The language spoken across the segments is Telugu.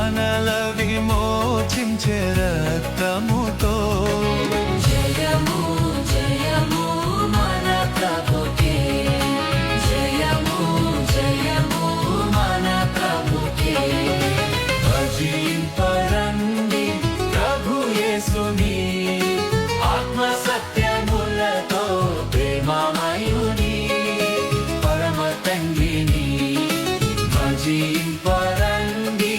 మనల విమోచించే రక్తముతో జయము జయము మన ప్రభుకే జయము జయము మన ప్రభుకే భజింపరండి ప్రభు యేసుని ఆత్మ సత్యములతో ప్రేమమయుని పరమ తండ్రిని భజింపరండి.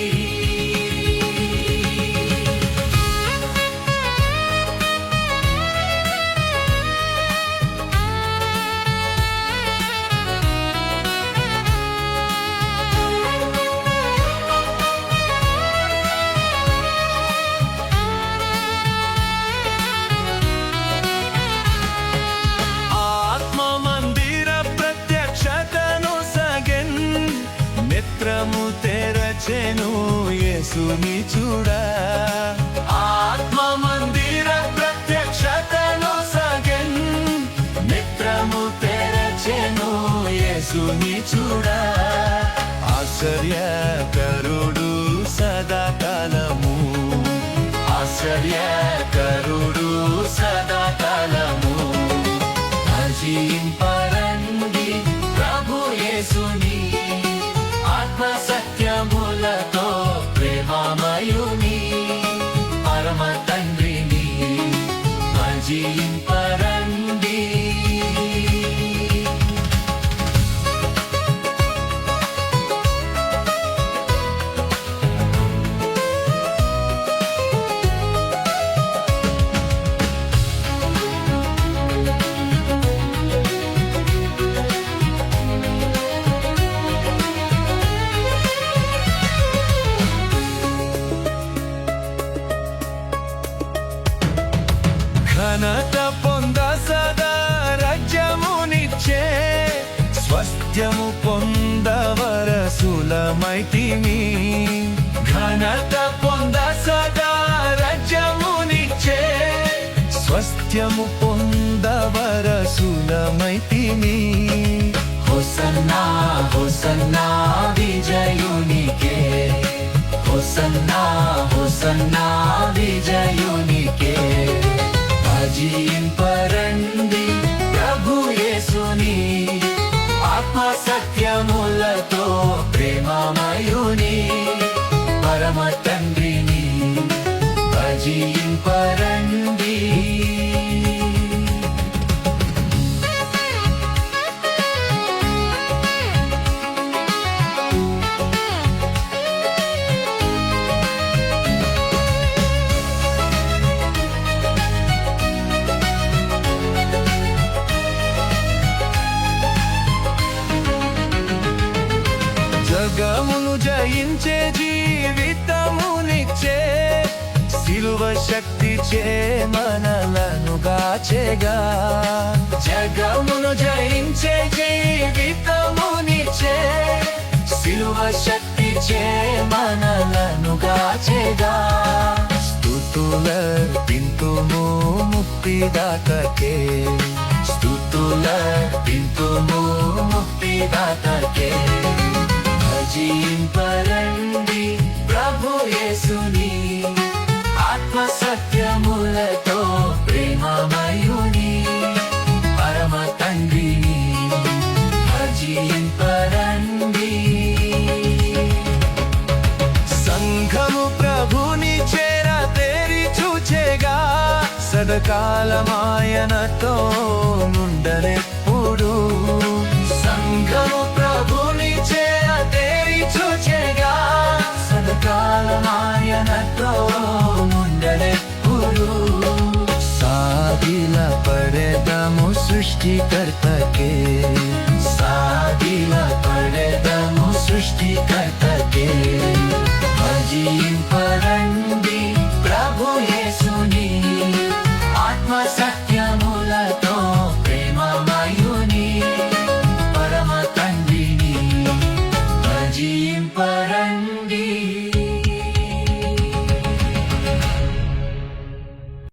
నేత్రము తెరచెను యేసుని చూడా ఆత్మ మందిర ప్రత్యక్షతను సగన్ నేత్రము తెరచెను యేసుని చూడా ఆశ్చర్యకరుడు సదాకాలము ఆశ్చర్యకరుడు సదాకాలము భజింపరండి ప్రభు యేసుని ఆత్మ సత్యములతో ప్రేమమయుని పరమ తండ్రిని భజింపరండి. ఘనత పొంద సదా రాజ్యమునిచ్చే స్వాస్థ్యము పొందవరసులమైతిమి ఘనత పొంద సదా రాజ్యమునిచ్చే స్వాస్థ్యము పొందవరసులమైతిమి హోసన్నా హోసన్నా విజయునికే హోసన్నా హోసన్నా విజయునికే భజింపరండి ప్రభు యేసుని ఆత్మ సత్యములతో ప్రేమమయుని పరమ తండ్రిని భజింపరండి. జగమును జయించే జీవితమునిచ్చే సిలువ శక్తి చే మనలను కాచెగా జగమును జయించే జీవితమునిచ్చే సిలువ శక్తి చే మనలను కాచెగా స్తుతులర్పింతుము ముక్తిదాతకే స్తుతులర్పింతుము ముక్తిదాతకే భజింపరండి ప్రభు యేసుని ఆత్మ సత్యములతో ప్రేమమయుని పరమ తండ్రిని భజింపరండి. సంఘము ప్రభుని చేర తేరి చూచేగా సదాకాలమాయనతో నుండనెప్పుడు సంఘము ప్రభుని చేర చూచేగా సదాకాలమాయనతో నుండనెప్పుడు సాగిల పడెదము సృష్టికర్తకే సాగిల పడెదము సృష్టికర్తకే భజింప